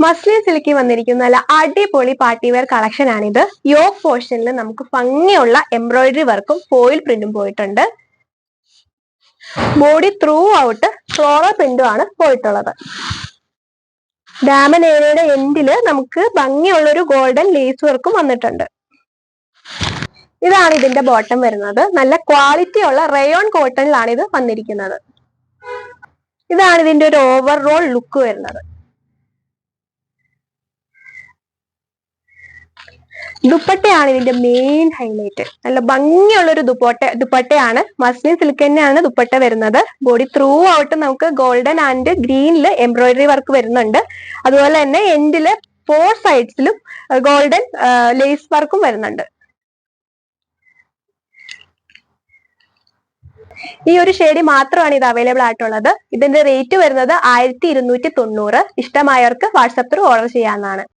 Muslin സിൽക്കിൽ വന്നിരിക്കുന്ന നല്ല അടിപൊളി പാർട്ടി വെയർ കളക്ഷൻ ആണിത്. യോക്ക് പോർഷനിൽ നമുക്ക് ഭംഗിയുള്ള എംബ്രോയിഡറി വർക്കും ഫോയിൽ പ്രിന്റും പോയിട്ടുണ്ട്. ബോഡി ത്രൂ ഔട്ട് ഫ്ലോറൽ പ്രിന്റും ആണ് പോയിട്ടുള്ളത്. ഡാമൻ ഏരിയയുടെ എൻഡില് നമുക്ക് ഭംഗിയുള്ള ഒരു ഗോൾഡൻ ലേസ് വർക്കും വന്നിട്ടുണ്ട്. ഇതാണ് ഇതിന്റെ ബോട്ടം വരുന്നത്. നല്ല ക്വാളിറ്റി ഉള്ള റയോൺ കോട്ടണിലാണ് ഇത് വന്നിരിക്കുന്നത്. ഇതാണ് ഇതിന്റെ ഒരു ഓവറോൾ ലുക്ക് വരുന്നത്. ദുപ്പട്ടയാണ് ഇതിന്റെ മെയിൻ ഹൈലൈറ്റ്. നല്ല ഭംഗിയുള്ള ഒരു ദുപ്പട്ടയാണ്. മസ്ലിൻ സിൽക്ക് തന്നെയാണ് ദുപ്പട്ട വരുന്നത്. ബോഡി ത്രൂ ഔട്ട് നമുക്ക് ഗോൾഡൻ ആൻഡ് ഗ്രീനില് എംബ്രോയിഡറി വർക്ക് വരുന്നുണ്ട്. അതുപോലെ തന്നെ എൻഡില് 4 സൈഡ്സിലും ഗോൾഡൻ ലേസ് വർക്കും വരുന്നുണ്ട്. ഈ ഒരു ഷെയ്ഡ് മാത്രമാണ് ഇത് അവൈലബിൾ ആയിട്ടുള്ളത്. ഇതിന്റെ റേറ്റ് വരുന്നത് 1290. ഇഷ്ടമായവർക്ക് വാട്സാപ്പ് ത്രൂ ഓർഡർ ചെയ്യാവുന്നതാണ്.